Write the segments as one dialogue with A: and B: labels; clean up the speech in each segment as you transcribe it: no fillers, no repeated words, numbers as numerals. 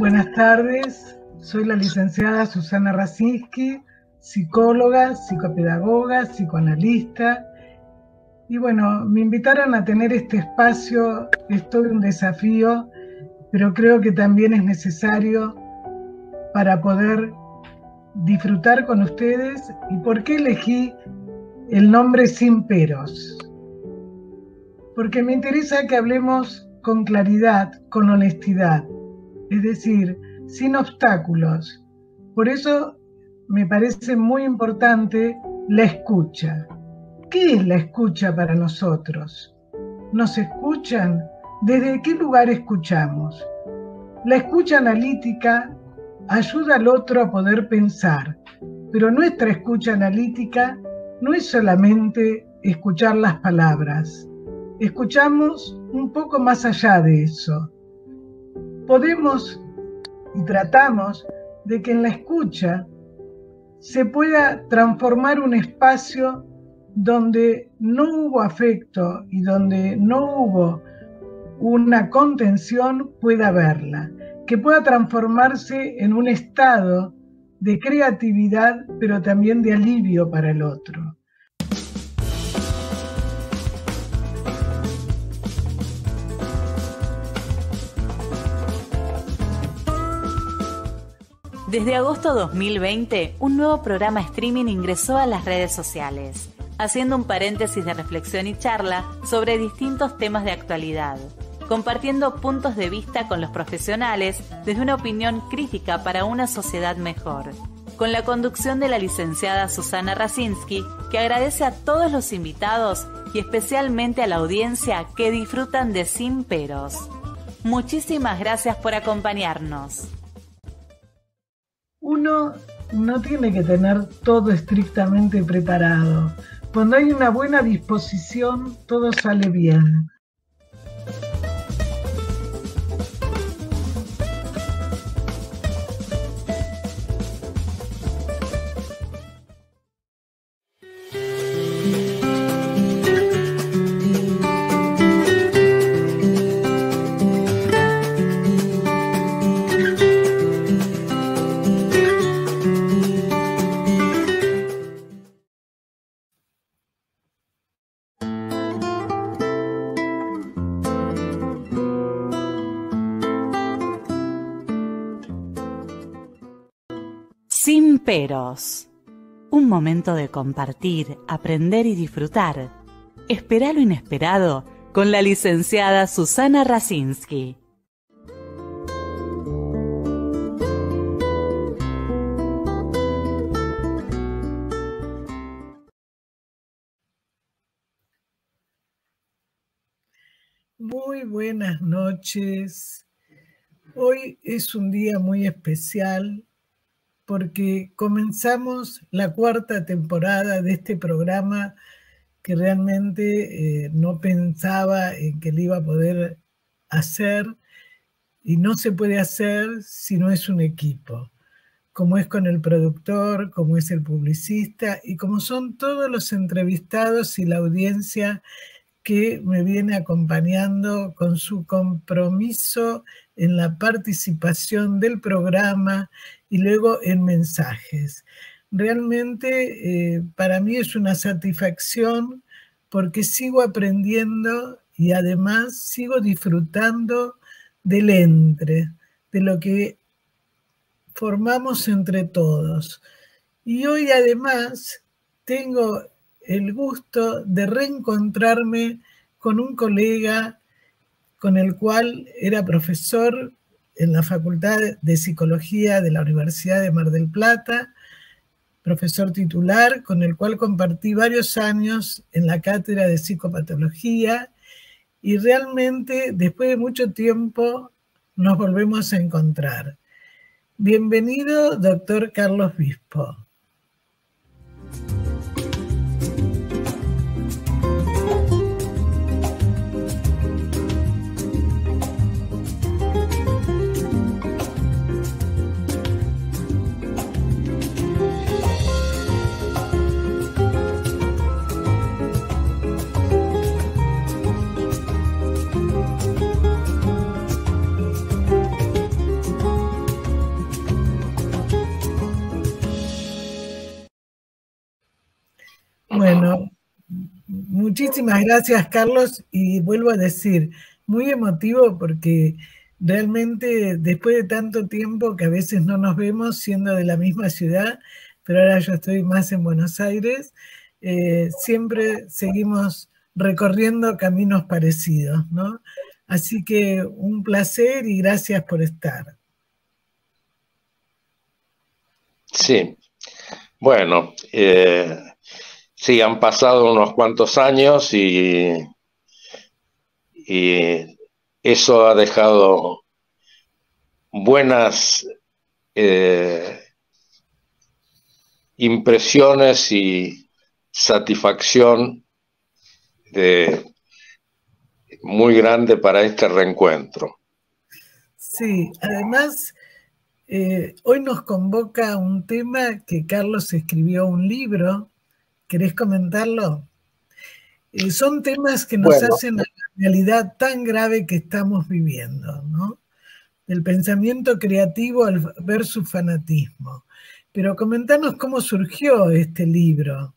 A: Buenas tardes, soy la licenciada Susana Rasinski, psicóloga, psicopedagoga, psicoanalista. Y bueno, me invitaron a tener este espacio, es todo un desafío, pero creo que también es necesario para poder disfrutar con ustedes. ¿Y por qué elegí el nombre Sin Peros? Porque me interesa que hablemos con claridad, con honestidad, es decir, sin obstáculos. Por eso me parece muy importante la escucha. ¿Qué es la escucha para nosotros? ¿Nos escuchan? ¿Desde qué lugar escuchamos? La escucha analítica ayuda al otro a poder pensar, pero nuestra escucha analítica no es solamente escuchar las palabras. Escuchamos un poco más allá de eso. Podemos y tratamos de que en la escucha se pueda transformar un espacio donde no hubo afecto y donde no hubo una contención, pueda haberla, que pueda transformarse en un estado de creatividad, pero también de alivio para el otro.
B: Desde agosto 2020, un nuevo programa streaming ingresó a las redes sociales, haciendo un paréntesis de reflexión y charla sobre distintos temas de actualidad, compartiendo puntos de vista con los profesionales desde una opinión crítica para una sociedad mejor, con la conducción de la licenciada Susana Rasinski, que agradece a todos los invitados y especialmente a la audiencia que disfrutan de Sin Peros. Muchísimas gracias por acompañarnos.
A: Uno no tiene que tener todo estrictamente preparado. Cuando hay una buena disposición, todo sale bien.
B: Sin Peros. Un momento de compartir, aprender y disfrutar. Espera lo inesperado con la licenciada Susana Rasinski.
A: Muy buenas noches. Hoy es un día muy especial porque comenzamos la 4ª temporada de este programa que realmente no pensaba en que lo iba a poder hacer, y no se puede hacer si no es un equipo, como es con el productor, como es el publicista y como son todos los entrevistados y la audiencia que me viene acompañando con su compromiso en la participación del programa y luego en mensajes. Realmente para mí es una satisfacción porque sigo aprendiendo y además sigo disfrutando del entre, de lo que formamos entre todos. Y hoy además tengo el gusto de reencontrarme con un colega con el cual era profesor en la Facultad de Psicología de la Universidad de Mar del Plata, profesor titular, con el cual compartí varios años en la cátedra de psicopatología, y realmente después de mucho tiempo nos volvemos a encontrar. Bienvenido, doctor Carlos Bispo. Muchísimas gracias, Carlos, y vuelvo a decir, muy emotivo porque realmente después de tanto tiempo que a veces no nos vemos siendo de la misma ciudad, pero ahora yo estoy más en Buenos Aires, siempre seguimos recorriendo caminos parecidos, ¿no? Así que un placer y gracias por estar.
C: Sí, bueno, sí, han pasado unos cuantos años y eso ha dejado buenas impresiones y satisfacción muy grande para este reencuentro.
A: Sí, además, hoy nos convoca un tema que Carlos escribió un libro. ¿Querés comentarlo? Son temas que nos hacen a la realidad tan grave que estamos viviendo, ¿no? Del pensamiento creativo versus fanatismo. Pero comentanos cómo surgió este libro.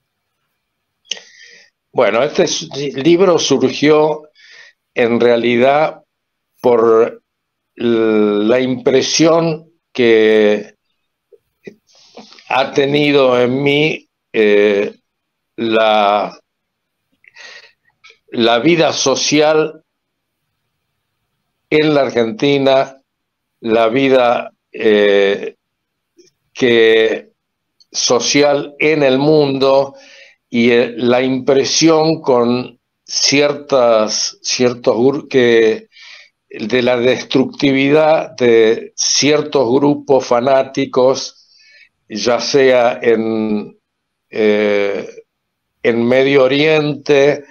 C: Bueno, este libro surgió en realidad por la impresión que ha tenido en mí la vida social en la Argentina, la vida social en el mundo y la impresión con ciertos grupos de la destructividad de ciertos grupos fanáticos, ya sea en Medio Oriente,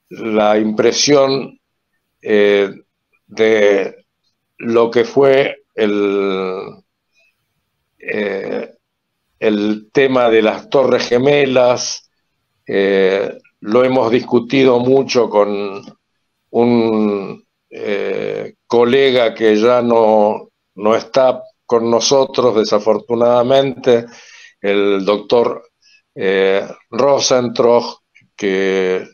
C: la impresión de lo que fue el tema de las Torres Gemelas, lo hemos discutido mucho con un colega que ya no está con nosotros, desafortunadamente, el doctor Rosentroch, que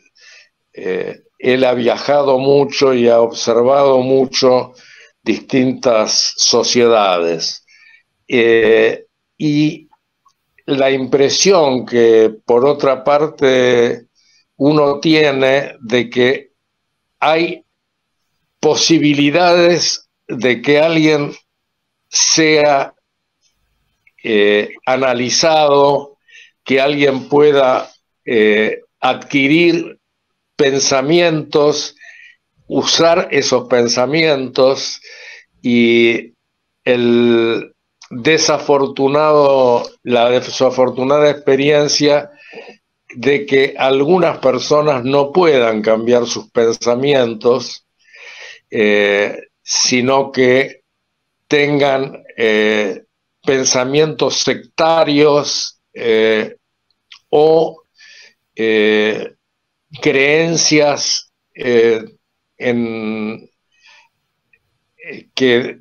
C: él ha viajado mucho y ha observado mucho distintas sociedades. Y la impresión que, por otra parte, uno tiene de que hay posibilidades de que alguien sea analizado, que alguien pueda adquirir pensamientos, usar esos pensamientos, y la desafortunada experiencia de que algunas personas no puedan cambiar sus pensamientos, sino que tengan pensamientos sectarios o creencias que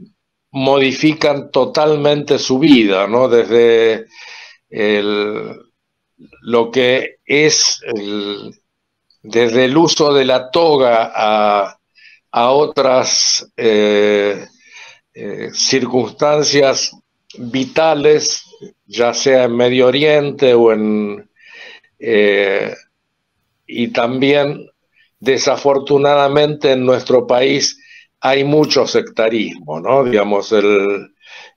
C: modifican totalmente su vida, ¿no? Desde lo que es desde el uso de la toga a otras circunstancias vitales, ya sea en Medio Oriente o y también, desafortunadamente, en nuestro país hay mucho sectarismo, ¿no? Digamos,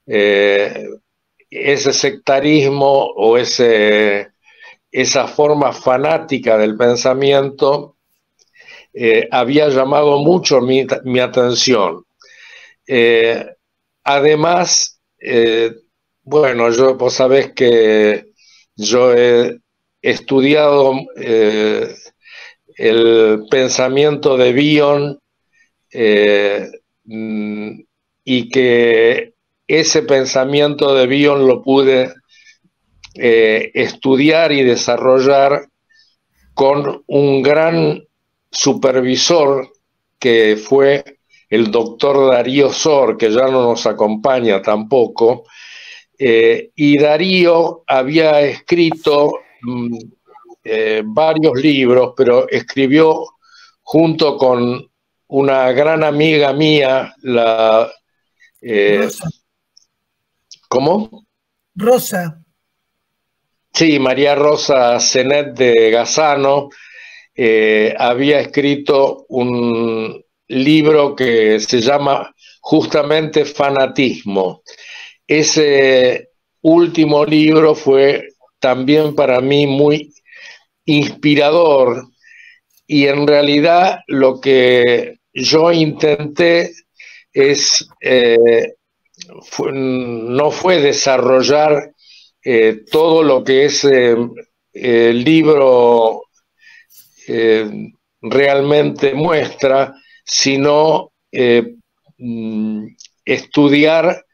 C: ese sectarismo o esa forma fanática del pensamiento había llamado mucho mi atención. Además, bueno, vos sabés que yo he estudiado el pensamiento de Bion, y que ese pensamiento de Bion lo pude estudiar y desarrollar con un gran supervisor que fue el doctor Darío Sor, que ya no nos acompaña tampoco, y Darío había escrito varios libros, pero escribió junto con una gran amiga mía,
A: Rosa.
C: ¿Cómo?
A: Rosa.
C: Sí, María Rosa Zenet de Gazzano, había escrito un libro que se llama justamente Fanatismo. Ese último libro fue también para mí muy inspirador, y en realidad lo que yo intenté es, no fue desarrollar todo lo que es el libro realmente muestra, sino estudiar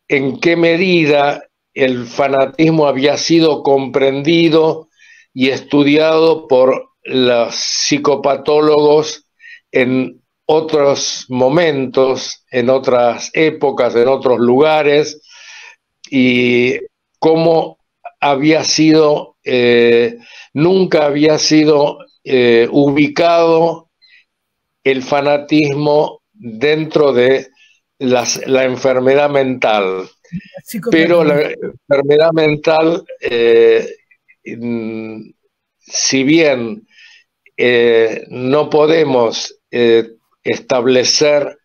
C: en qué medida el fanatismo había sido comprendido y estudiado por los psicopatólogos en otros momentos, en otras épocas, en otros lugares, y cómo había sido, nunca había sido ubicado el fanatismo dentro de la enfermedad mental. Pero la enfermedad mental, si bien no podemos establecer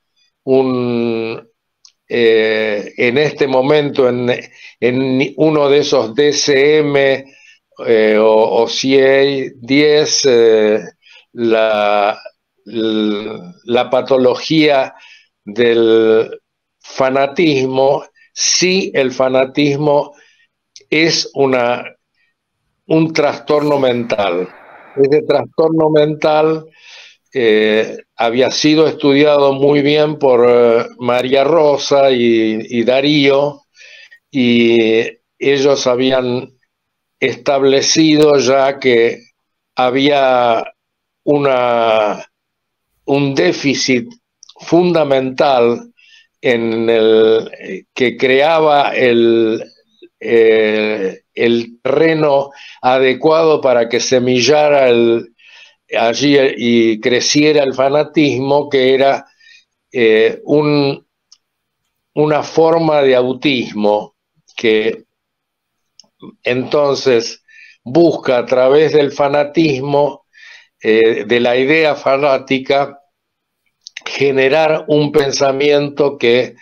C: en este momento en uno de esos DSM o CA-10 la patología del fanatismo, sí, el fanatismo es un trastorno mental. Ese trastorno mental había sido estudiado muy bien por María Rosa y Darío, y ellos habían establecido ya que había un déficit fundamental que creaba el terreno adecuado para que semillara allí y creciera el fanatismo, que era una forma de autismo que entonces busca a través del fanatismo, de la idea fanática, generar un pensamiento que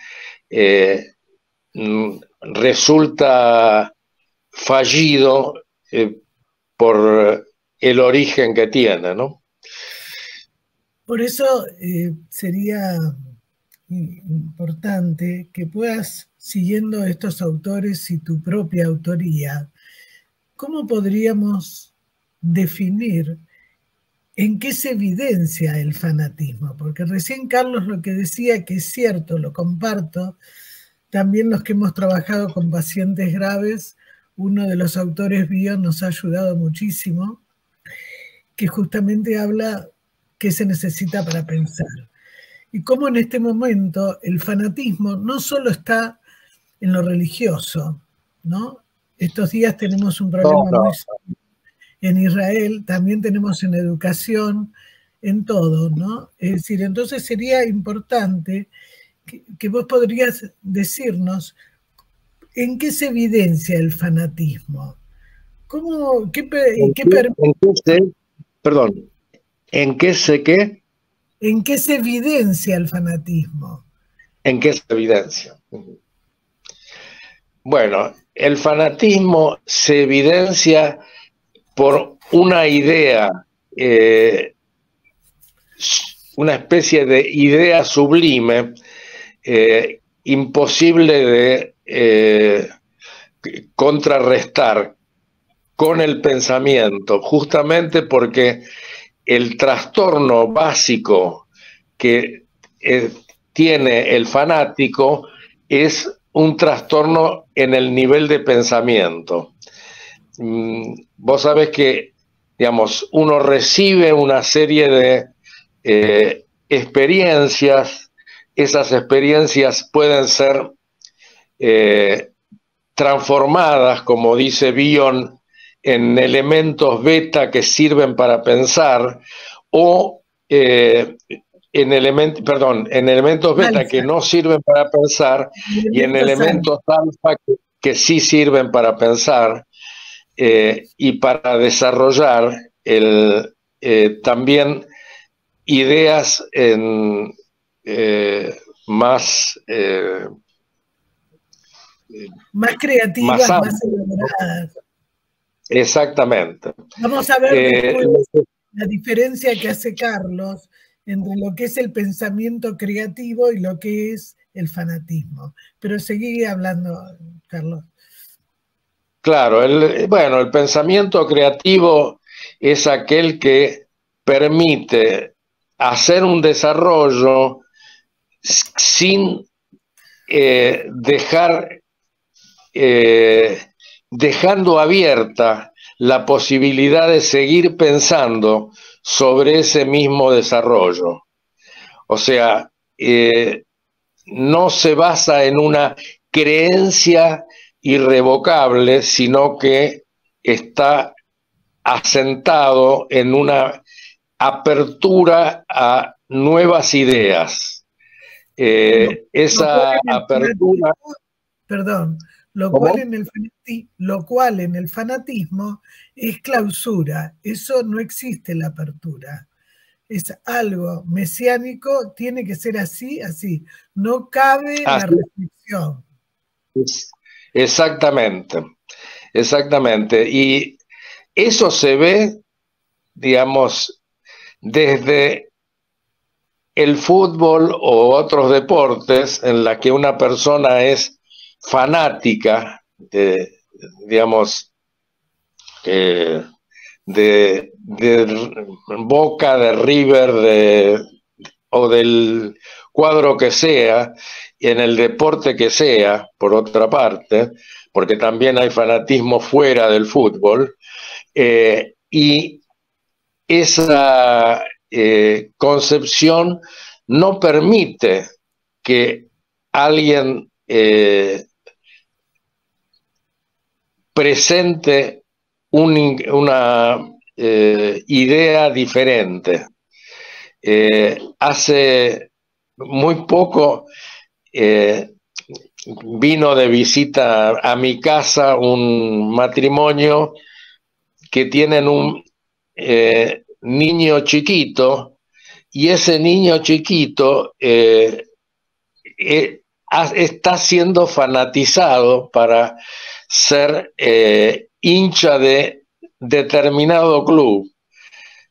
C: resulta fallido por el origen que tiene, ¿no?
A: Por eso sería importante que puedas, siguiendo estos autores y tu propia autoría, ¿cómo podríamos definir en qué se evidencia el fanatismo? Porque recién Carlos lo que decía, que es cierto, lo comparto, también los que hemos trabajado con pacientes graves, uno de los autores bio nos ha ayudado muchísimo, que justamente habla qué se necesita para pensar. Y cómo en este momento el fanatismo no solo está en lo religioso, ¿no? Estos días tenemos un problema muy serio en Israel, también tenemos en educación, en todo, ¿no? Es decir, entonces sería importante que vos podrías decirnos en qué se evidencia el fanatismo. ¿Cómo,
C: perdón, ¿en qué se qué?
A: ¿En qué se evidencia el fanatismo?
C: ¿En qué se evidencia? Bueno, el fanatismo se evidencia por una idea, una especie de idea sublime, imposible de contrarrestar con el pensamiento, justamente porque el trastorno básico que tiene el fanático es un trastorno en el nivel de pensamiento. Vos sabés que, digamos, uno recibe una serie de experiencias, esas experiencias pueden ser transformadas, como dice Bion, en elementos beta que sirven para pensar, o en elementos beta
A: Alfa.
C: que no sirven para pensar, y en elementos alfa que sí sirven para pensar, y para desarrollar también ideas más
A: creativas, más elaboradas.
C: Exactamente.
A: Vamos a ver después la diferencia que hace Carlos entre lo que es el pensamiento creativo y lo que es el fanatismo. Pero seguí hablando, Carlos.
C: Claro, el pensamiento creativo es aquel que permite hacer un desarrollo sin dejando abierta la posibilidad de seguir pensando sobre ese mismo desarrollo. O sea, no se basa en una creencia irrevocable, sino que está asentado en una apertura a nuevas ideas. Esa apertura...
A: Perdón, lo cual en el fanatismo es clausura. Eso no existe, la apertura. Es algo mesiánico, tiene que ser así, así. No cabe la reflexión.
C: Exactamente, exactamente. Y eso se ve, digamos, desde el fútbol o otros deportes en la que una persona es fanática digamos, de Boca, de River, o del cuadro que sea, en el deporte que sea, por otra parte, porque también hay fanatismo fuera del fútbol, y esa concepción no permite que alguien presente una idea diferente. Hace muy poco vino de visita a mi casa un matrimonio que tienen un niño chiquito, y ese niño chiquito está siendo fanatizado para ser hincha de determinado club,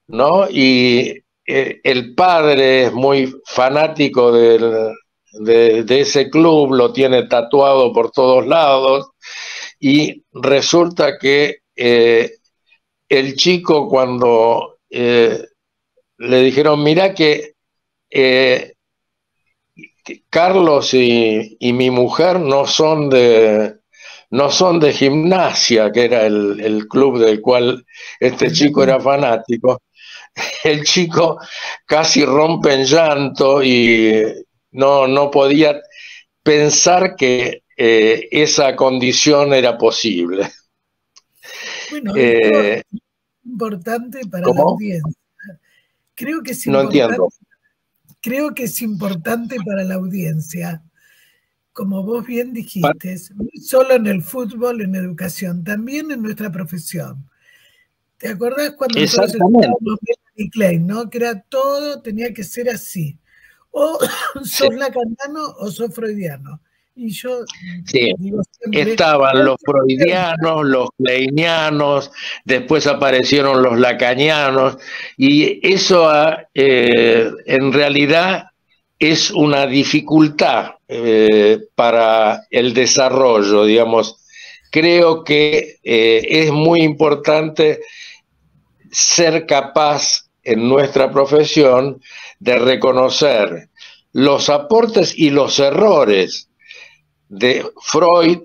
C: ¿no? Y el padre es muy fanático de ese club, lo tiene tatuado por todos lados, y resulta que el chico, cuando le dijeron, mira que Carlos y mi mujer no son de Gimnasia, que era el club del cual este chico era fanático, el chico casi rompe en llanto y no podía pensar que esa condición era posible.
A: Bueno, esto es importante para la audiencia. Creo que es importante. No entiendo. Creo que es importante para la audiencia, como vos bien dijiste, no solo en el fútbol, en educación, también en nuestra profesión. ¿Te acordás cuando nosotros estudiábamos Melanie Klein, ¿no? Que era todo, tenía que ser así. O sos lacaniano o sos freudiano. Y yo digo siempre,
C: estaban los freudianos, los kleinianos, después aparecieron los lacanianos, y eso en realidad es una dificultad para el desarrollo, digamos. Creo que es muy importante ser capaz en nuestra profesión de reconocer los aportes y los errores de Freud,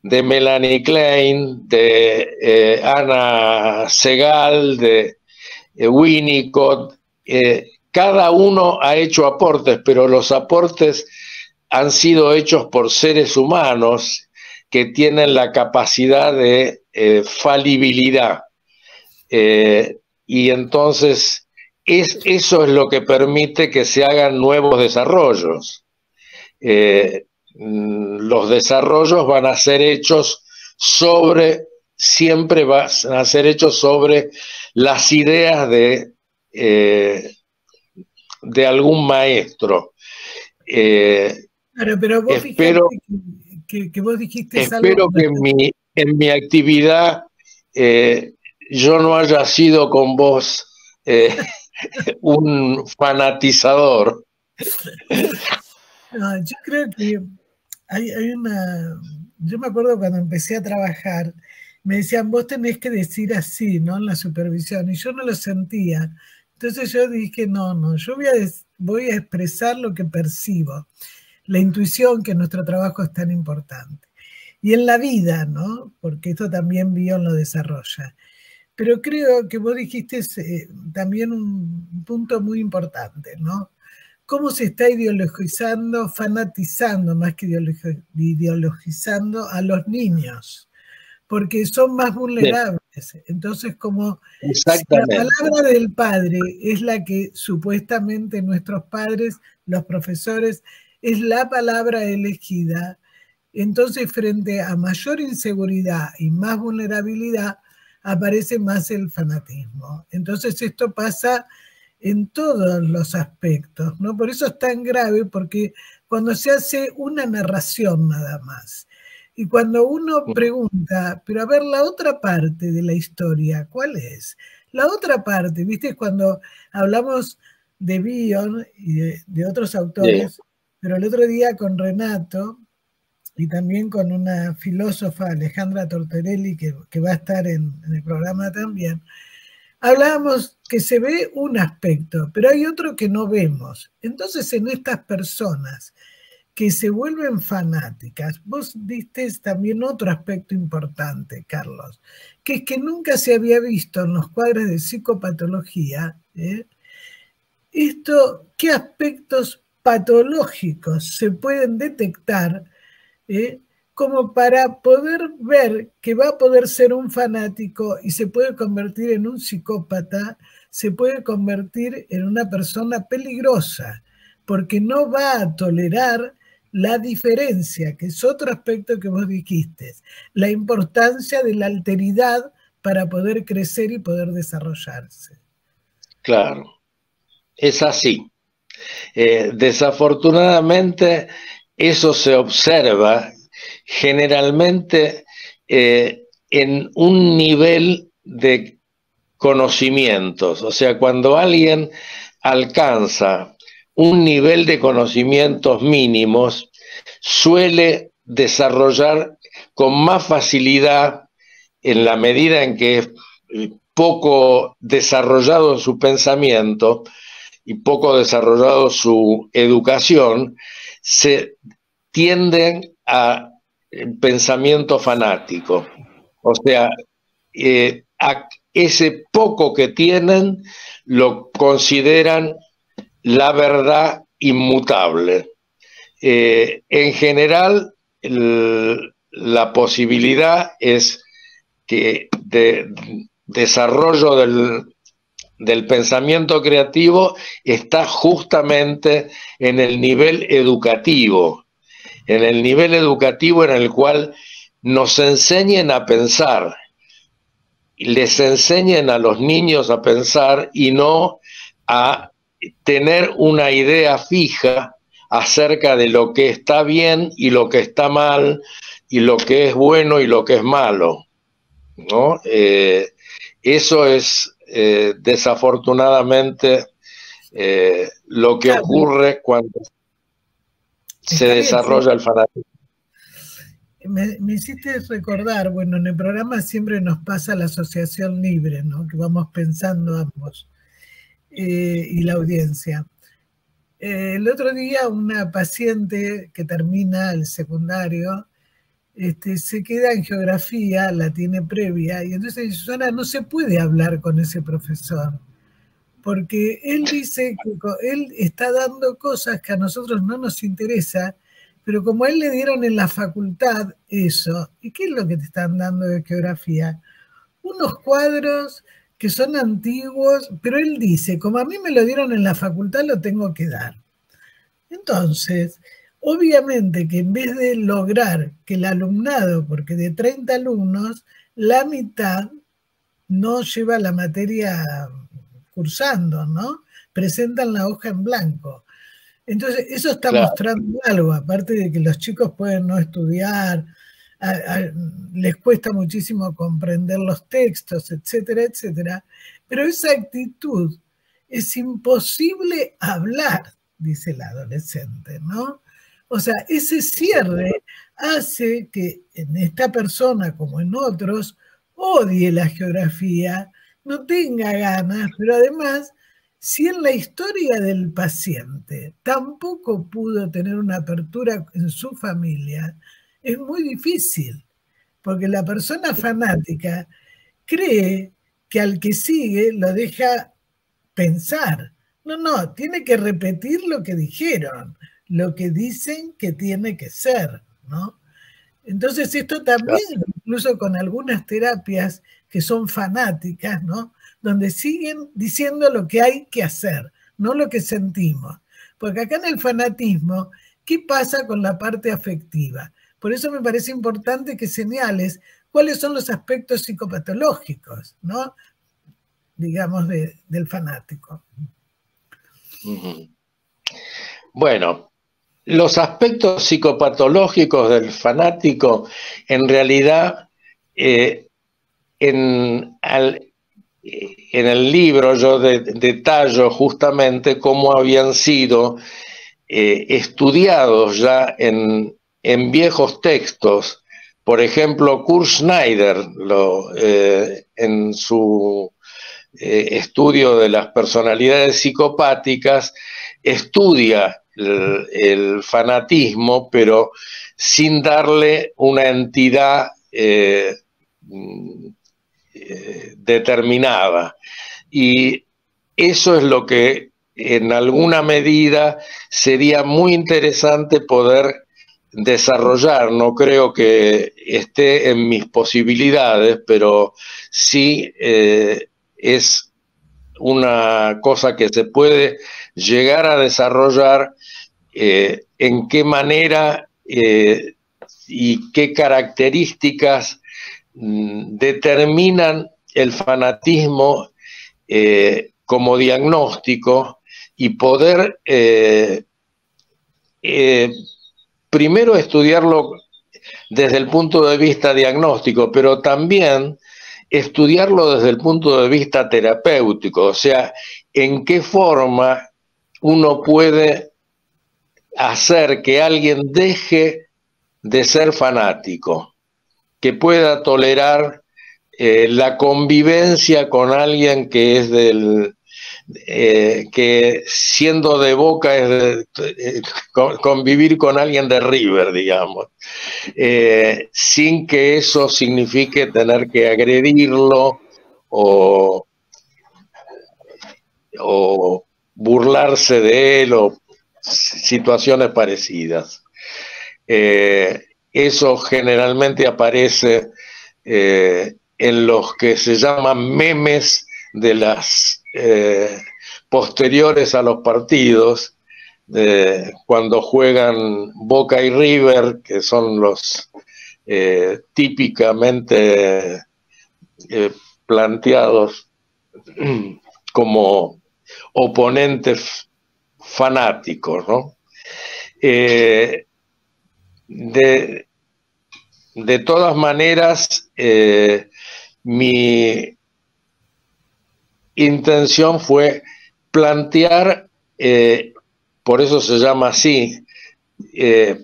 C: de Melanie Klein, de Ana Segal, de Winnicott. Cada uno ha hecho aportes, pero los aportes han sido hechos por seres humanos que tienen la capacidad de falibilidad. Y entonces eso es lo que permite que se hagan nuevos desarrollos. Los desarrollos van a ser hechos siempre van a ser hechos sobre las ideas de algún maestro.
A: Pero vos
C: espero
A: que vos dijiste
C: espero
A: algo
C: que en mi actividad yo no haya sido con vos un fanatizador.
A: No, yo creo que hay una... Yo me acuerdo cuando empecé a trabajar, me decían, vos tenés que decir así, ¿no? En la supervisión, y yo no lo sentía. Entonces yo dije, no, yo voy a expresar lo que percibo, la intuición, que en nuestro trabajo es tan importante. Y en la vida, ¿no? Porque esto también Bion lo desarrolla. Pero creo que vos dijiste también un punto muy importante, ¿no? Cómo se está ideologizando, fanatizando más que ideologizando a los niños, porque son más vulnerables. Entonces, como si la palabra del padre es la que supuestamente nuestros padres, los profesores, es la palabra elegida, entonces frente a mayor inseguridad y más vulnerabilidad, aparece más el fanatismo. Entonces esto pasa en todos los aspectos, ¿no? Por eso es tan grave, porque cuando se hace una narración nada más, y cuando uno pregunta, pero a ver, la otra parte de la historia, ¿cuál es? La otra parte, ¿viste? Cuando hablamos de Bion y de otros autores, pero el otro día con Renato, y también con una filósofa, Alejandra Tortorelli, que va a estar en el programa también, hablábamos que se ve un aspecto, pero hay otro que no vemos. Entonces, en estas personas que se vuelven fanáticas, vos diste también otro aspecto importante, Carlos, que es que nunca se había visto en los cuadros de psicopatología, qué aspectos patológicos se pueden detectar, como para poder ver que va a poder ser un fanático y se puede convertir en un psicópata, se puede convertir en una persona peligrosa, porque no va a tolerar la diferencia, que es otro aspecto que vos dijiste, la importancia de la alteridad para poder crecer y poder desarrollarse.
C: Claro, es así. Desafortunadamente, eso se observa generalmente en un nivel de conocimientos. O sea, cuando alguien alcanza un nivel de conocimientos mínimos, suele desarrollar con más facilidad, en la medida en que es poco desarrollado en su pensamiento y poco desarrollado su educación, se tienden a pensamiento fanático. O sea, a ese poco que tienen lo consideran la verdad inmutable. En general, la posibilidad es que de desarrollo del pensamiento creativo está justamente en el nivel educativo, en el cual nos enseñen a pensar, les enseñen a los niños a pensar y no a tener una idea fija acerca de lo que está bien y lo que está mal, y lo que es bueno y lo que es malo, ¿no? Eso es desafortunadamente lo que ocurre cuando se desarrolla el fanatismo.
A: Me hiciste recordar, bueno, en el programa siempre nos pasa la asociación libre, ¿no? Que vamos pensando ambos, y la audiencia. El otro día una paciente que termina el secundario se queda en geografía, la tiene previa, y entonces dice, Susana, no se puede hablar con ese profesor, porque él dice que él está dando cosas que a nosotros no nos interesa, pero como a él le dieron en la facultad eso, ¿y qué es lo que te están dando de geografía? Unos cuadros que son antiguos, pero él dice, como a mí me lo dieron en la facultad, lo tengo que dar. Entonces, obviamente que en vez de lograr que el alumnado, porque de 30 alumnos, la mitad no lleva la materia cursando, ¿no? Presentan la hoja en blanco. Entonces, eso está mostrando algo, aparte de que los chicos pueden no estudiar, les cuesta muchísimo comprender los textos, etcétera, etcétera. Pero esa actitud es imposible hablar, dice el adolescente, ¿no? O sea, ese cierre hace que en esta persona, como en otros, odie la geografía, no tenga ganas, pero además, si en la historia del paciente tampoco pudo tener una apertura en su familia, es muy difícil, porque la persona fanática cree que al que sigue lo deja pensar. No, tiene que repetir lo que dijeron, lo que dicen que tiene que ser, ¿no? Entonces esto también, incluso con algunas terapias que son fanáticas, ¿no? Donde siguen diciendo lo que hay que hacer, no lo que sentimos. Porque acá en el fanatismo, ¿qué pasa con la parte afectiva? Por eso me parece importante que señales cuáles son los aspectos psicopatológicos, ¿no? Digamos, del fanático.
C: Bueno, los aspectos psicopatológicos del fanático, en realidad, en el libro yo detallo justamente cómo habían sido estudiados ya en viejos textos. Por ejemplo, Kurt Schneider, en su estudio de las personalidades psicopáticas, estudia el fanatismo, pero sin darle una entidad determinada. Y eso es lo que en alguna medida sería muy interesante poder desarrollar. No creo que esté en mis posibilidades, pero sí es una cosa que se puede llegar a desarrollar, en qué manera y qué características determinan el fanatismo como diagnóstico, y poder primero estudiarlo desde el punto de vista diagnóstico, pero también estudiarlo desde el punto de vista terapéutico, o sea, en qué forma uno puede hacer que alguien deje de ser fanático, que pueda tolerar la convivencia con alguien que es que siendo de Boca es convivir con alguien de River, digamos, sin que eso signifique tener que agredirlo o burlarse de él o situaciones parecidas. Eso generalmente aparece en los que se llaman memes de las posteriores a los partidos, cuando juegan Boca y River, que son los típicamente planteados como oponentes fanáticos, ¿no? De todas maneras, mi intención fue plantear, por eso se llama así,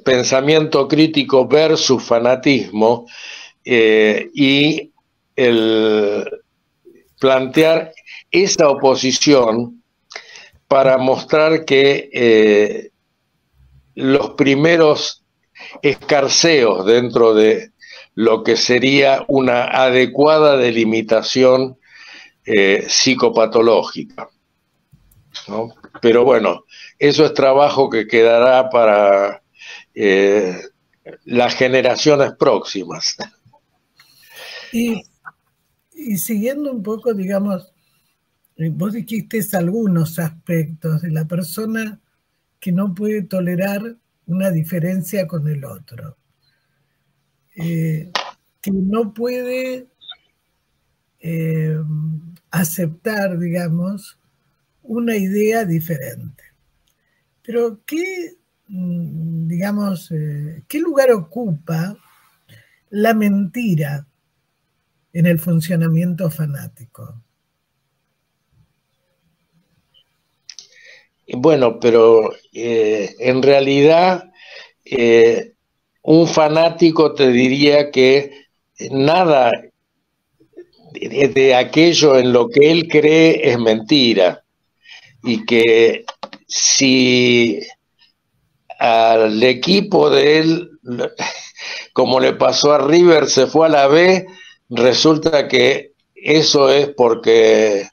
C: pensamiento crítico versus fanatismo, y plantear esa oposición para mostrar que los primeros escarceos dentro de lo que sería una adecuada delimitación psicopatológica, ¿no? Pero bueno, eso es trabajo que quedará para las generaciones próximas.
A: Y siguiendo un poco, digamos, vos dijiste algunos aspectos de la persona que no puede tolerar una diferencia con el otro, que no puede aceptar, digamos, una idea diferente. Pero ¿qué, digamos, qué lugar ocupa la mentira en el funcionamiento fanático?
C: Bueno, pero en realidad un fanático te diría que nada de aquello en lo que él cree es mentira, y que si al equipo de él, como le pasó a River, se fue a la B, resulta que eso es porque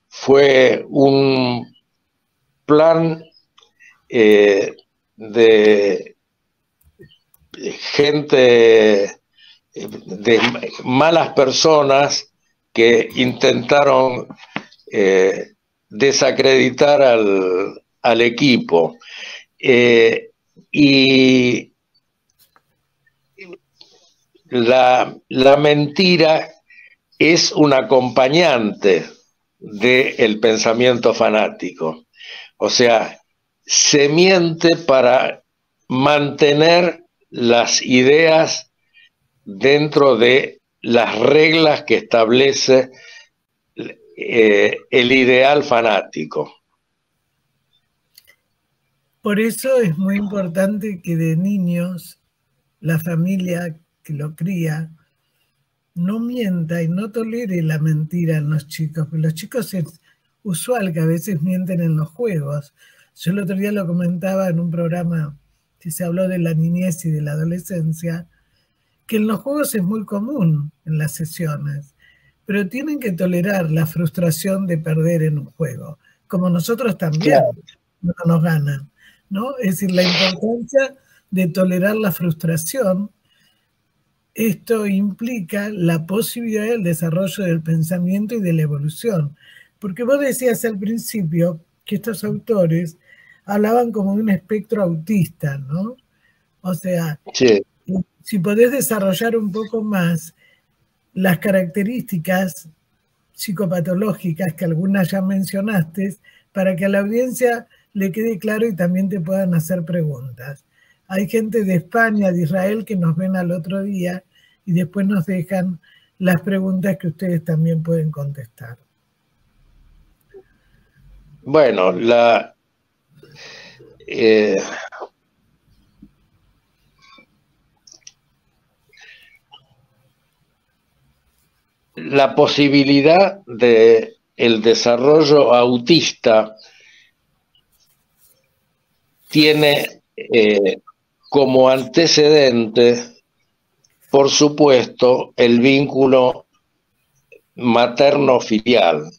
C: fue un plan de gente, de malas personas que intentaron desacreditar al equipo. Y la mentira es un acompañante del pensamiento fanático. O sea, se miente para mantener las ideas dentro de las reglas que establece el ideal fanático.
A: Por eso es muy importante que de niños la familia que lo cría no mienta y no tolere la mentira en los chicos, porque los chicos es usual que a veces mienten en los juegos. Yo el otro día lo comentaba en un programa que se habló de la niñez y de la adolescencia, que en los juegos es muy común en las sesiones, pero tienen que tolerar la frustración de perder en un juego, como nosotros también, claro, no nos ganan, ¿no? Es decir, la importancia de tolerar la frustración. Esto implica la posibilidad del desarrollo del pensamiento y de la evolución. Porque vos decías al principio que estos autores hablaban como de un espectro autista, ¿no? O sea, sí, si podés desarrollar un poco más las características psicopatológicas que algunas ya mencionaste, para que a la audiencia le quede claro y también te puedan hacer preguntas. Hay gente de España, de Israel, que nos ven al otro día y después nos dejan las preguntas que ustedes también pueden contestar.
C: Bueno, la posibilidad de el desarrollo autista tiene como antecedente, por supuesto, el vínculo materno-filial.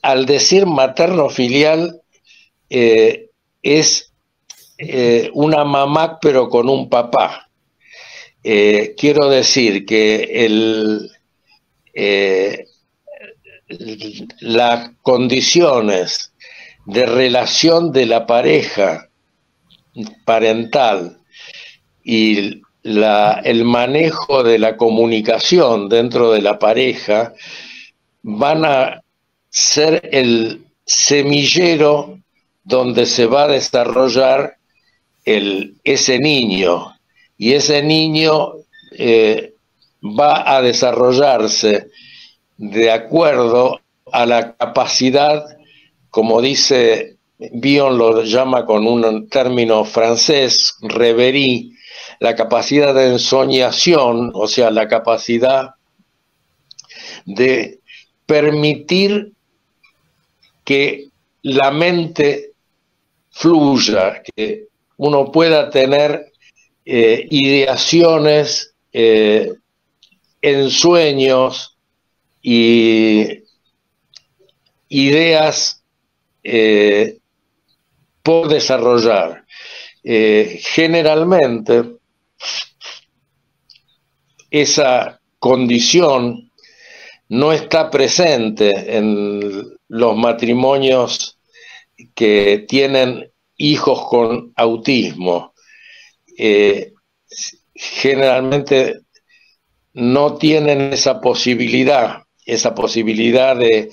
C: Al decir materno-filial, es una mamá pero con un papá. Quiero decir que las condiciones de relación de la pareja parental y el manejo de la comunicación dentro de la pareja van a ser el semillero donde se va a desarrollar ese niño, y ese niño va a desarrollarse de acuerdo a la capacidad, como dice Bion, lo llama con un término francés, reverie, la capacidad de ensoñación, o sea, la capacidad de permitir que la mente fluya, que uno pueda tener ideaciones, ensueños y ideas por desarrollar. Generalmente, esa condición no está presente en los matrimonios que tienen hijos con autismo. Generalmente no tienen esa posibilidad de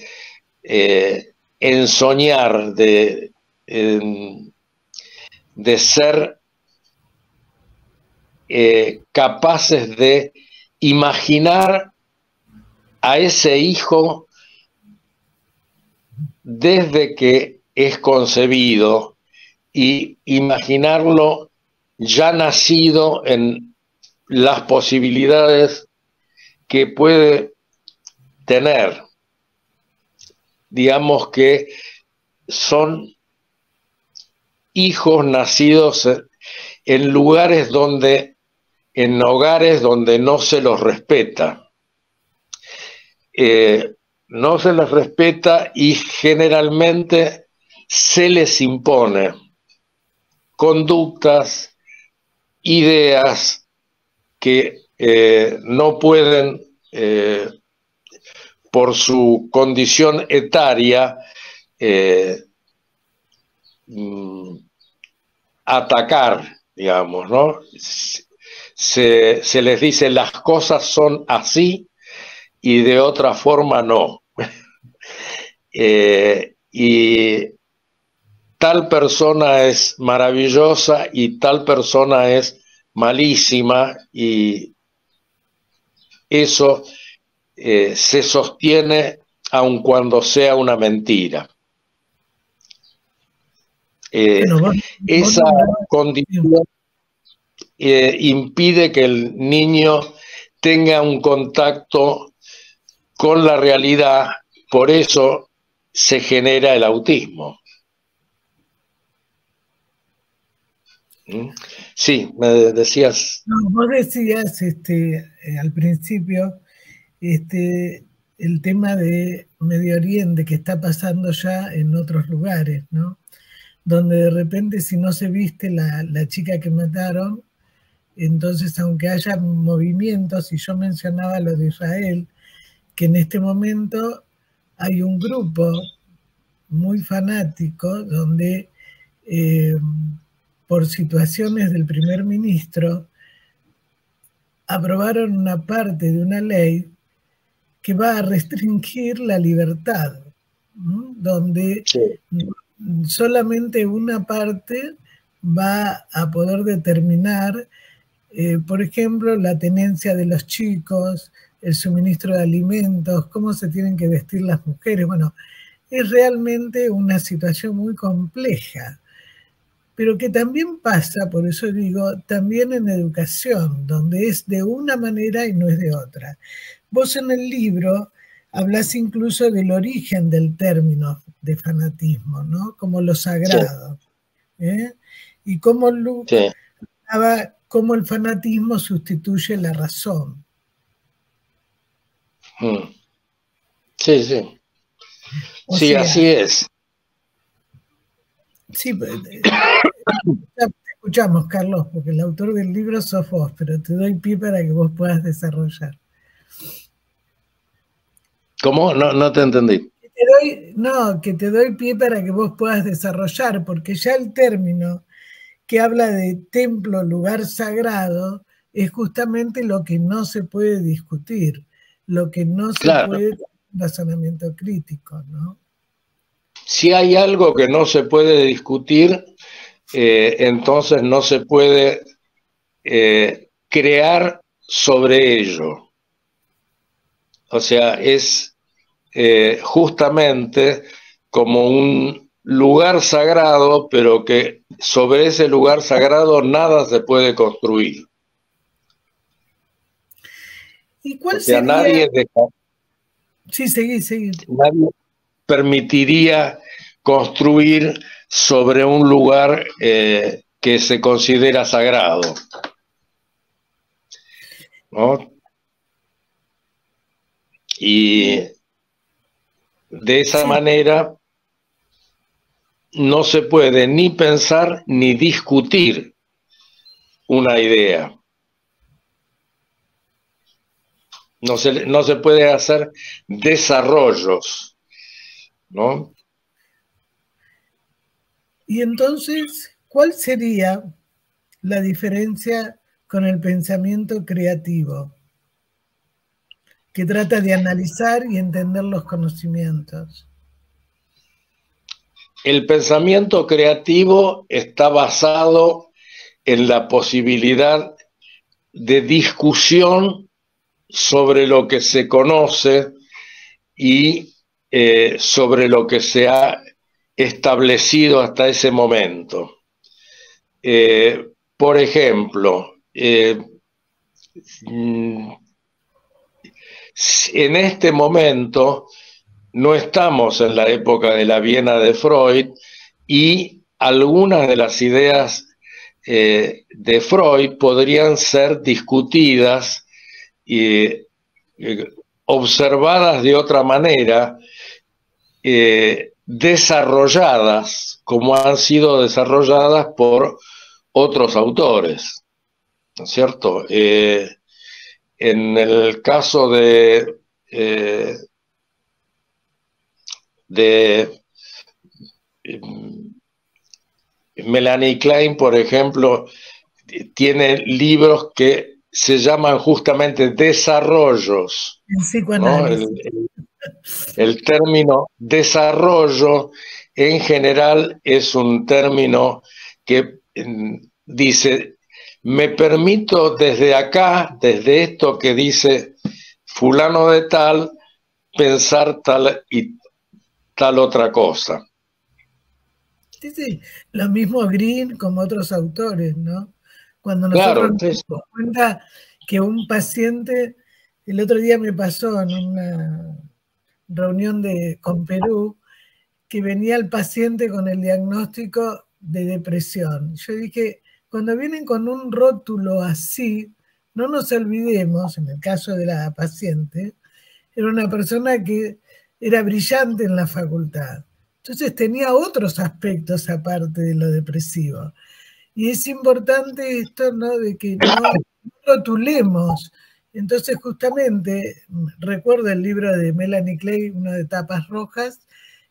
C: ensoñar, de ser capaces de imaginar a ese hijo desde que es concebido y imaginarlo ya nacido en las posibilidades que puede tener. Digamos que son hijos nacidos en lugares en hogares donde no se los respeta. No se les respeta y generalmente se les impone conductas, ideas que no pueden, por su condición etaria, atacar, digamos, ¿no? Se les dice las cosas son así y de otra forma no. Y tal persona es maravillosa y tal persona es malísima, y eso se sostiene aun cuando sea una mentira. Esa condición impide que el niño tenga un contacto con la realidad, por eso se genera el autismo. Sí, me decías.
A: No, vos decías al principio el tema de Medio Oriente que está pasando ya en otros lugares, ¿no? Donde de repente, si no se viste la chica que mataron, entonces aunque haya movimientos, y yo mencionaba lo de Israel, que en este momento hay un grupo muy fanático donde por situaciones del primer ministro aprobaron una parte de una ley que va a restringir la libertad, ¿no? Donde solamente una parte va a poder determinar, por ejemplo, la tenencia de los chicos, el suministro de alimentos, cómo se tienen que vestir las mujeres. Bueno, es realmente una situación muy compleja, pero que también pasa, por eso digo, también en educación, donde es de una manera y no es de otra. Vos en el libro hablas incluso del origen del término de fanatismo, ¿no? Como lo sagrado. Y cómo Luke hablaba cómo el fanatismo sustituye la razón.
C: Sí, sí. Sí, sea, así es.
A: Sí, te escuchamos, Carlos, porque el autor del libro sos vos, pero te doy pie para que vos puedas desarrollar.
C: ¿Cómo? No te entendí.
A: Que te doy pie para que vos puedas desarrollar, porque ya el término que habla de templo, lugar sagrado, es justamente lo que no se puede discutir, lo que no se puede razonamiento crítico, ¿no?
C: Si hay algo que no se puede discutir, entonces no se puede crear sobre ello. O sea, es justamente como un lugar sagrado, pero que sobre ese lugar sagrado nada se puede construir.
A: ¿Y cuál sería?
C: Nadie
A: Sí, seguí.
C: Nadie permitiría construir sobre un lugar que se considera sagrado, ¿no? Y de esa manera no se puede ni pensar ni discutir una idea. No se puede hacer desarrollos, ¿no?
A: Y entonces, ¿cuál sería la diferencia con el pensamiento creativo, que trata de analizar y entender los conocimientos?
C: El pensamiento creativo está basado en la posibilidad de discusión sobre lo que se conoce y sobre lo que se ha establecido hasta ese momento. Por ejemplo, en este momento no estamos en la época de la Viena de Freud y algunas de las ideas de Freud podrían ser discutidas y observadas de otra manera, desarrolladas como han sido desarrolladas por otros autores, ¿no es cierto? En el caso de Melanie Klein, por ejemplo, tiene libros que se llaman justamente desarrollos, ¿no? El término desarrollo en general es un término que dice, me permito desde acá, desde esto que dice fulano de tal, pensar tal y tal otra cosa.
A: Sí, lo mismo Green como otros autores, ¿no? Cuando nosotros nos damos cuenta que un paciente, el otro día me pasó en una reunión con Perú, que venía el paciente con el diagnóstico de depresión. Yo dije, cuando vienen con un rótulo así, no nos olvidemos, en el caso de la paciente, era una persona que era brillante en la facultad. Entonces tenía otros aspectos aparte de lo depresivo. Y es importante esto, ¿no?, de que no rotulemos. Entonces justamente recuerdo el libro de Melanie Klein, uno de tapas rojas,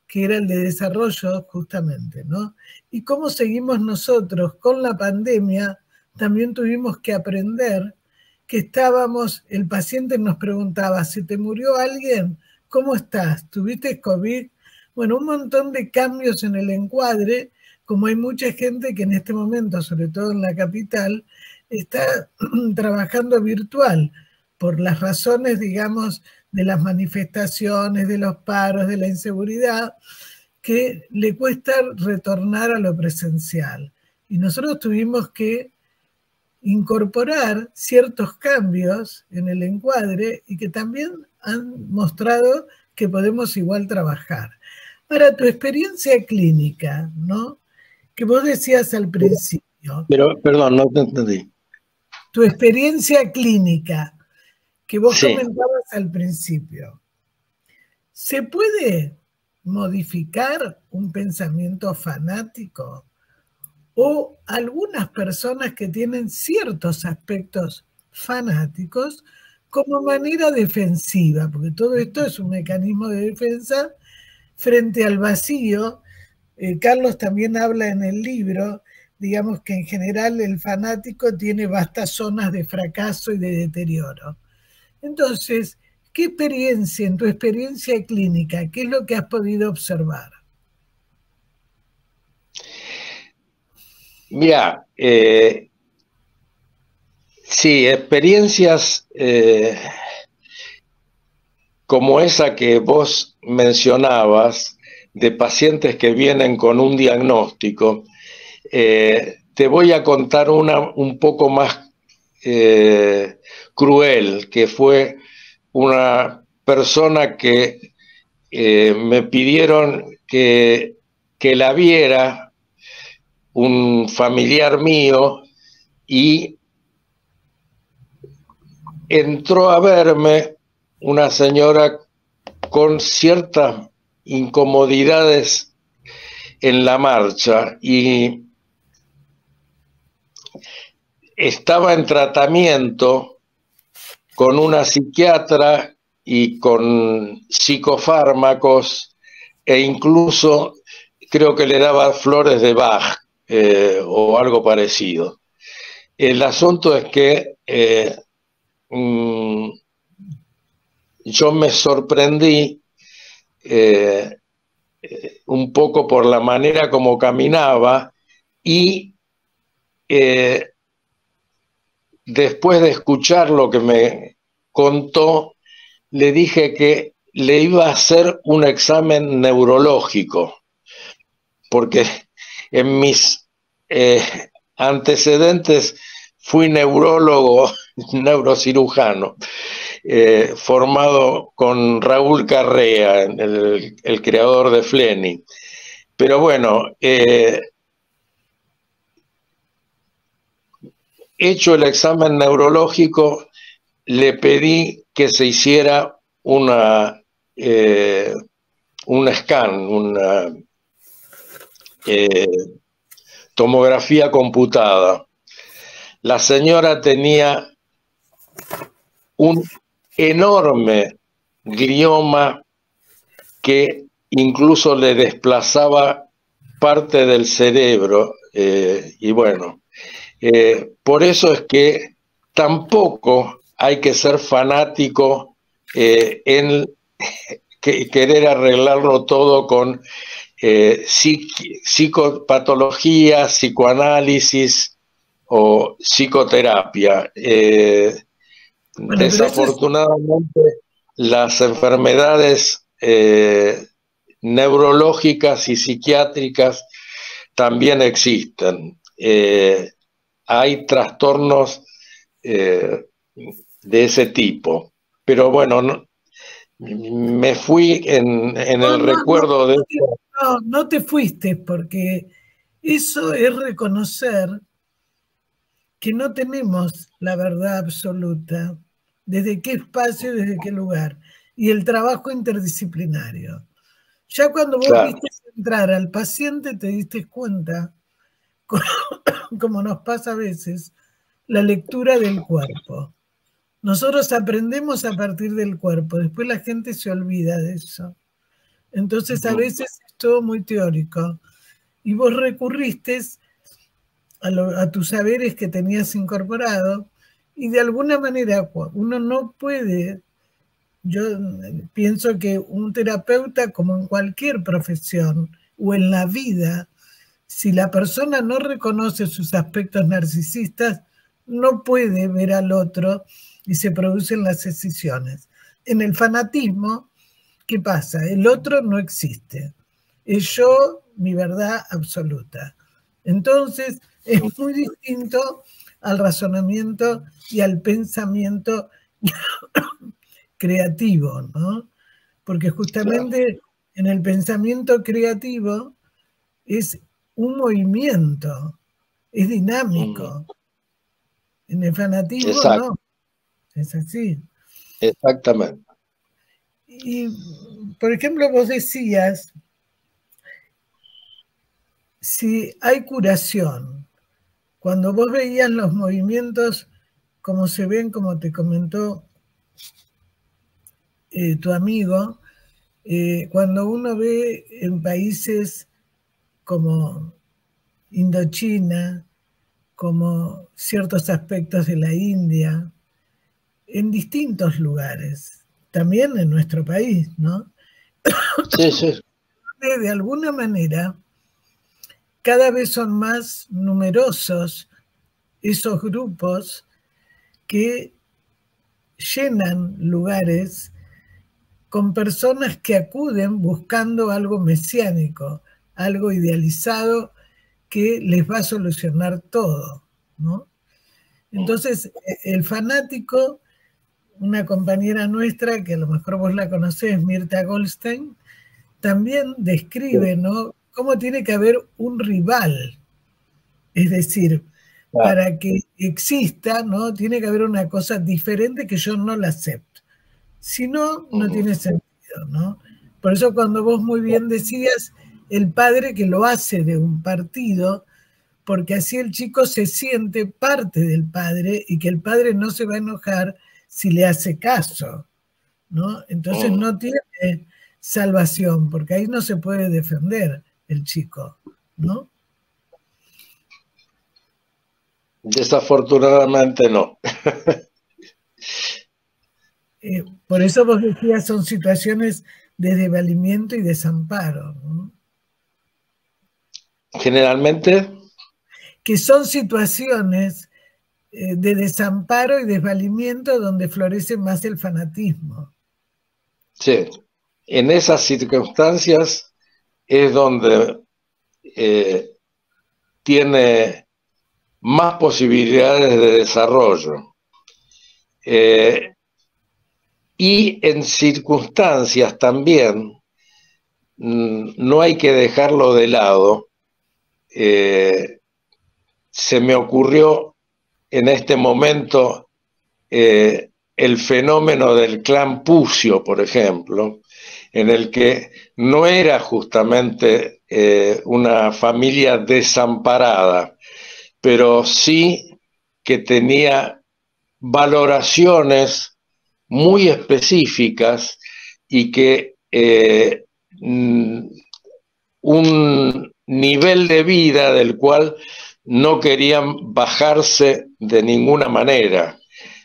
A: que era el de desarrollo justamente, ¿no? Y cómo seguimos nosotros con la pandemia, también tuvimos que aprender que el paciente nos preguntaba, ¿se te murió alguien? ¿Cómo estás? ¿Tuviste COVID? Bueno, un montón de cambios en el encuadre, como hay mucha gente que en este momento, sobre todo en la capital, está trabajando virtual por las razones, digamos, de las manifestaciones, de los paros, de la inseguridad, que le cuesta retornar a lo presencial. Y nosotros tuvimos que incorporar ciertos cambios en el encuadre y que también han mostrado que podemos igual trabajar. Ahora, tu experiencia clínica, ¿no?, que vos decías al principio.
C: Pero, perdón, no te entendí.
A: Tu experiencia clínica, que vos comentabas al principio. ¿Se puede modificar un pensamiento fanático? O algunas personas que tienen ciertos aspectos fanáticos como manera defensiva, porque todo esto es un mecanismo de defensa frente al vacío. Carlos también habla en el libro, digamos que en general el fanático tiene vastas zonas de fracaso y de deterioro. Entonces, ¿qué experiencia, en tu experiencia clínica, qué es lo que has podido observar?
C: Mira, sí, experiencias como esa que vos mencionabas, de pacientes que vienen con un diagnóstico, te voy a contar una un poco más cruel, que fue una persona que me pidieron que la viera, un familiar mío, y entró a verme una señora con ciertas incomodidades en la marcha y estaba en tratamiento con una psiquiatra y con psicofármacos e incluso creo que le daba flores de Bach o algo parecido. El asunto es que yo me sorprendí un poco por la manera como caminaba y después de escuchar lo que me contó, le dije que le iba a hacer un examen neurológico, porque en mis antecedentes fui neurólogo, neurocirujano, formado con Raúl Carrea, el creador de Fleming. Pero bueno, hecho el examen neurológico, le pedí que se hiciera un scan, una tomografía computada. La señora tenía un enorme glioma que incluso le desplazaba parte del cerebro, y bueno, por eso es que tampoco hay que ser fanático en querer arreglarlo todo con psicopatología, psicoanálisis o psicoterapia. Bueno, desafortunadamente las enfermedades neurológicas y psiquiátricas también existen. Hay trastornos de ese tipo. Pero bueno, me fui en el recuerdo de...
A: No te fuiste, porque eso es reconocer que no tenemos la verdad absoluta, desde qué espacio, desde qué lugar, y el trabajo interdisciplinario. Ya cuando vos viste entrar al paciente te diste cuenta, como nos pasa a veces, la lectura del cuerpo. Nosotros aprendemos a partir del cuerpo, después la gente se olvida de eso. Entonces a veces es todo muy teórico. Y vos recurriste a tus saberes que tenías incorporado y de alguna manera uno no puede, yo pienso que un terapeuta, como en cualquier profesión o en la vida, si la persona no reconoce sus aspectos narcisistas, no puede ver al otro y se producen las escisiones. En el fanatismo, ¿qué pasa? El otro no existe. Es yo, mi verdad absoluta. Entonces, es muy distinto al razonamiento y al pensamiento creativo, ¿no? Porque justamente en el pensamiento creativo es un movimiento, es dinámico. En el fanatismo no, es así.
C: Exactamente.
A: Y, por ejemplo, vos decías, si hay curación, cuando vos veías los movimientos como se ven, como te comentó tu amigo, cuando uno ve en países como Indochina, como ciertos aspectos de la India, en distintos lugares, también en nuestro país, ¿no?
C: Sí, sí.
A: De alguna manera, cada vez son más numerosos esos grupos que llenan lugares con personas que acuden buscando algo mesiánico, algo idealizado que les va a solucionar todo, ¿no? Entonces, el fanático, una compañera nuestra, que a lo mejor vos la conocés, Mirta Goldstein, también describe, ¿no?, cómo tiene que haber un rival. Es decir, para que exista, ¿no?, tiene que haber una cosa diferente que yo no la acepto. Si no, no tiene sentido, ¿no? Por eso cuando vos muy bien decías, el padre que lo hace de un partido, porque así el chico se siente parte del padre y que el padre no se va a enojar si le hace caso, ¿no? Entonces no tiene salvación, porque ahí no se puede defender el chico, ¿no?
C: Desafortunadamente no.
A: Por eso vos decías, son situaciones de desvalimiento y desamparo, ¿no?
C: Generalmente.
A: Que son situaciones de desamparo y desvalimiento donde florece más el fanatismo.
C: Sí, en esas circunstancias es donde tiene más posibilidades de desarrollo. Y en circunstancias también, no hay que dejarlo de lado. Se me ocurrió en este momento el fenómeno del clan Pucio, por ejemplo, en el que no era justamente una familia desamparada, pero sí que tenía valoraciones muy específicas y que un nivel de vida del cual no querían bajarse de ninguna manera,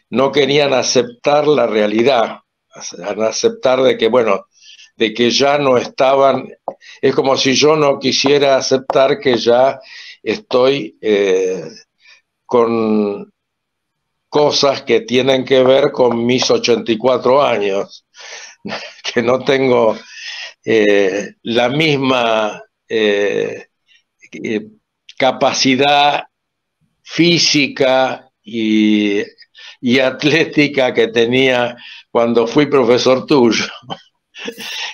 C: no querían aceptar la realidad, aceptar de que, bueno, de que ya no estaban, es como si yo no quisiera aceptar que ya estoy con cosas que tienen que ver con mis 84 años, que no tengo la misma capacidad física y atlética que tenía cuando fui profesor tuyo.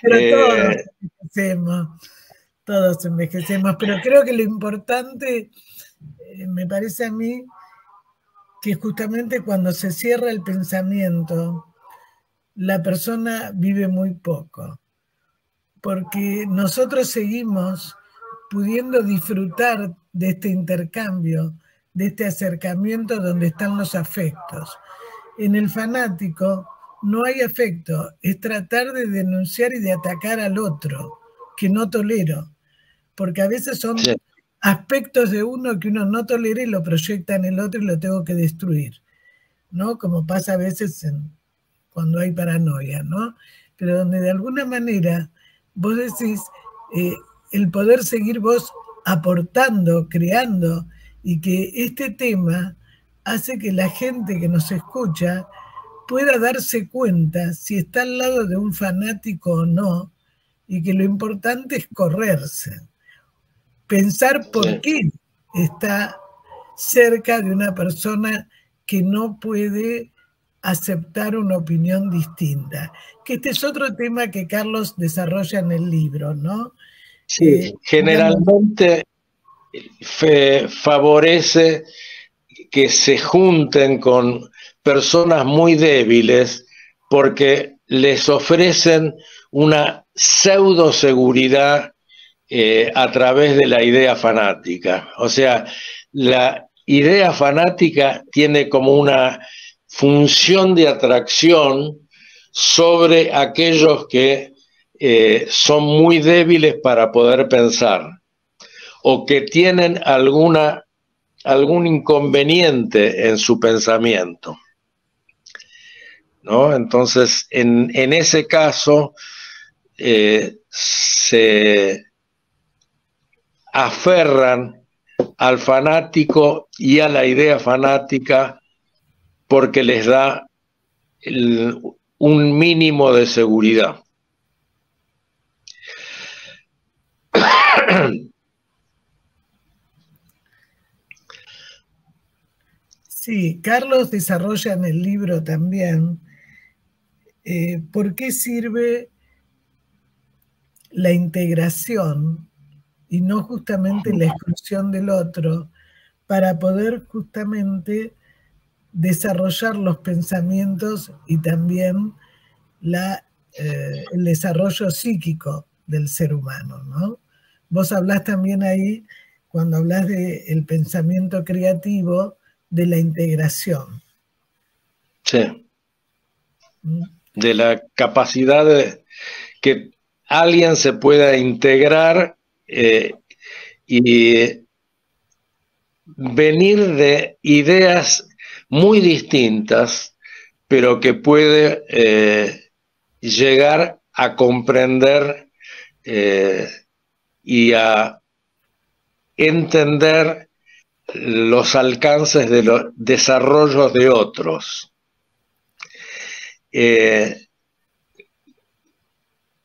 A: Pero todos envejecemos, pero creo que lo importante, me parece a mí, que justamente cuando se cierra el pensamiento, la persona vive muy poco, porque nosotros seguimos pudiendo disfrutar de este intercambio, de este acercamiento donde están los afectos. En el fanático no hay afecto, es tratar de denunciar y de atacar al otro, que no tolero, porque a veces son aspectos de uno que uno no tolera y lo proyecta en el otro y lo tengo que destruir, ¿no? Como pasa a veces cuando hay paranoia, ¿no? Pero donde de alguna manera vos decís, el poder seguir vos aportando, creando, y que este tema hace que la gente que nos escucha pueda darse cuenta si está al lado de un fanático o no, y que lo importante es correrse. Pensar por qué está cerca de una persona que no puede aceptar una opinión distinta. Que este es otro tema que Carlos desarrolla en el libro, ¿no?
C: Sí, generalmente favorece que se junten con personas muy débiles porque les ofrecen una pseudo seguridad a través de la idea fanática. O sea, la idea fanática tiene como una función de atracción sobre aquellos que son muy débiles para poder pensar o que tienen algún inconveniente en su pensamiento, ¿no? Entonces, en ese caso, se aferran al fanático y a la idea fanática porque les da un mínimo de seguridad.
A: Sí, Carlos desarrolla en el libro también por qué sirve la integración y no justamente la exclusión del otro, para poder justamente desarrollar los pensamientos y también el desarrollo psíquico del ser humano, ¿no? vos hablás también ahí, cuando hablas del pensamiento creativo, de la integración.
C: Sí. De la capacidad de que alguien se pueda integrar y venir de ideas muy distintas, pero que puede llegar a comprender y a entender los alcances de los desarrollos de otros.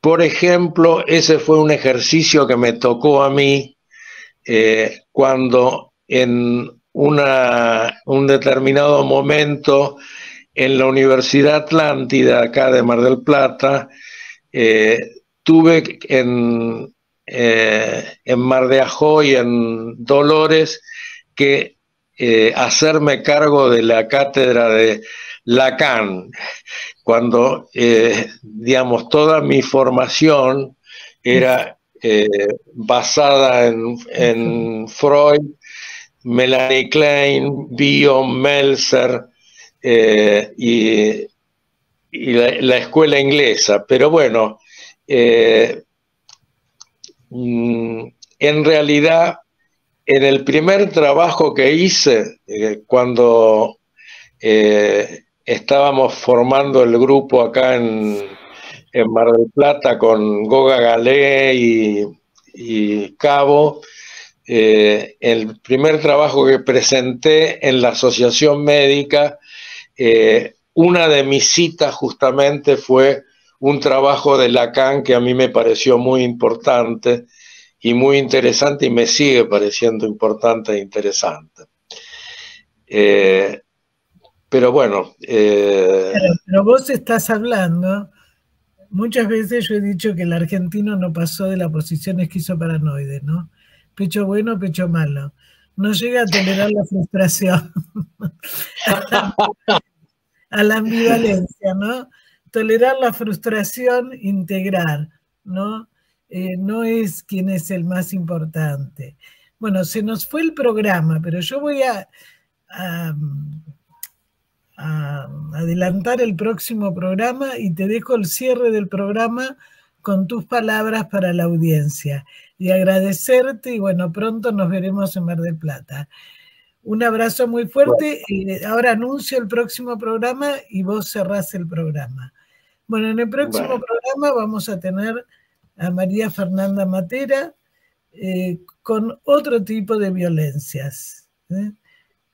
C: Por ejemplo, ese fue un ejercicio que me tocó a mí cuando en un determinado momento en la Universidad Atlántida, acá de Mar del Plata, tuve en Mar de Ajó y en Dolores que hacerme cargo de la cátedra de Lacan, cuando, digamos, toda mi formación era basada en Freud, Melanie Klein, Bion, Meltzer y la escuela inglesa. Pero bueno, en realidad, en el primer trabajo que hice, cuando estábamos formando el grupo acá en Mar del Plata con Goga Galé y Cabo, el primer trabajo que presenté en la Asociación Médica, una de mis citas justamente fue un trabajo de Lacan que a mí me pareció muy importante y muy interesante y me sigue pareciendo importante e interesante. Pero bueno...
A: Pero vos estás hablando, muchas veces yo he dicho que el argentino no pasó de la posición esquizoparanoide, ¿no? Pecho bueno, pecho malo. No llega a tolerar la frustración, a la ambivalencia, ¿no? Tolerar la frustración, integrar, ¿no? No es quien es el más importante. Bueno, se nos fue el programa, pero yo voy a adelantar el próximo programa y te dejo el cierre del programa con tus palabras para la audiencia. Y agradecerte y bueno, pronto nos veremos en Mar del Plata. Un abrazo muy fuerte. Ahora anuncio el próximo programa y vos cerrás el programa. Bueno, en el próximo programa vamos a tener a María Fernanda Matera con otro tipo de violencias.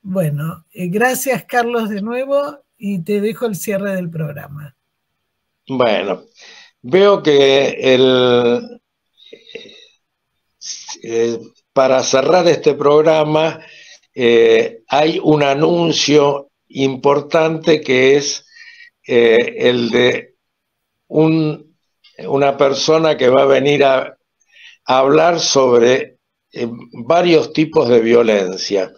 A: Bueno, gracias Carlos de nuevo y te dejo el cierre del programa.
C: Bueno, veo que para cerrar este programa hay un anuncio importante que es el de una persona que va a venir a hablar sobre varios tipos de violencia.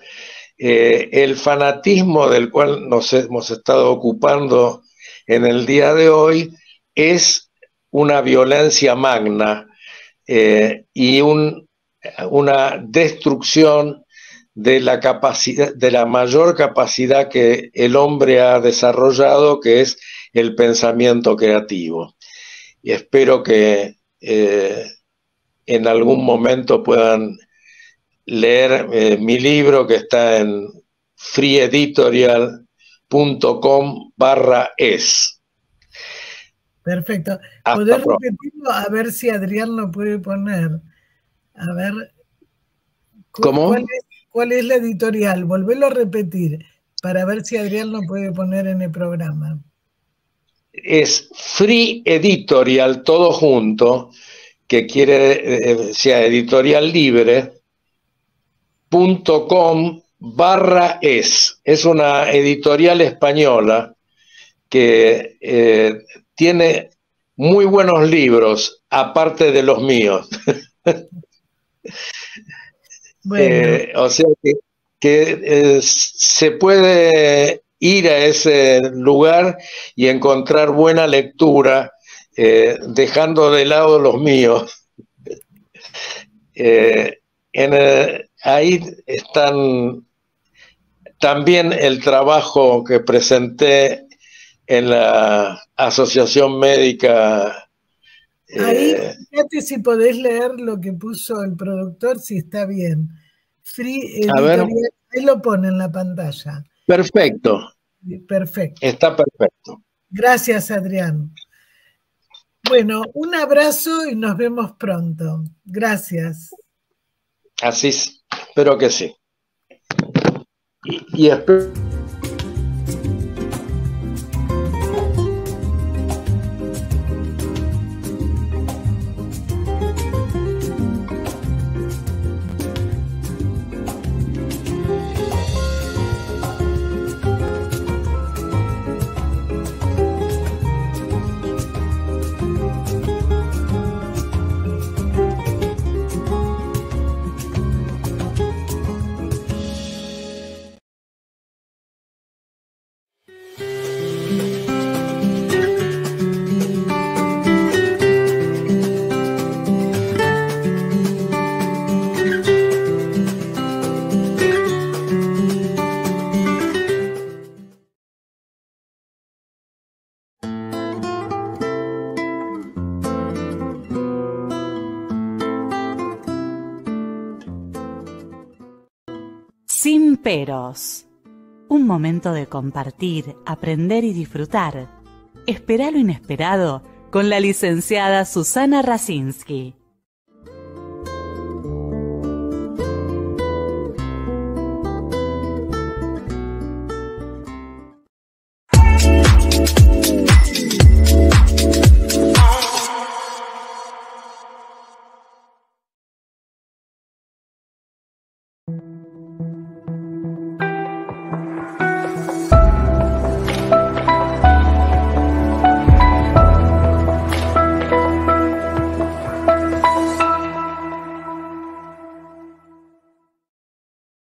C: El fanatismo del cual nos hemos estado ocupando en el día de hoy es una violencia magna y una destrucción de la capacidad, de la mayor capacidad que el hombre ha desarrollado, que es el pensamiento creativo. Y espero que en algún momento puedan leer mi libro, que está en freeeditorial.com/es.
A: Perfecto. ¿Podés repetirlo? A ver si Adrián lo puede poner. A ver.
C: ¿Cómo?
A: ¿Cuál es la editorial? Volvelo a repetir para ver si Adrián lo puede poner en el programa.
C: Es Free Editorial, todo junto, que quiere sea editorial libre, .com/es. Es una editorial española que tiene muy buenos libros, aparte de los míos. Bueno. O sea que se puede ir a ese lugar y encontrar buena lectura, dejando de lado los míos. Ahí están también el trabajo que presenté en la Asociación Médica.
A: Ahí, fíjate si podés leer lo que puso el productor, si está bien. Free Editorial, él lo pone en la pantalla.
C: Perfecto.
A: Perfecto.
C: Está perfecto.
A: Gracias, Adrián. Bueno, un abrazo y nos vemos pronto. Gracias.
C: Así, espero que sí. Y espero...
B: Sin peros. Un momento de compartir, aprender y disfrutar. Espera lo inesperado con la licenciada Susana Rasinski.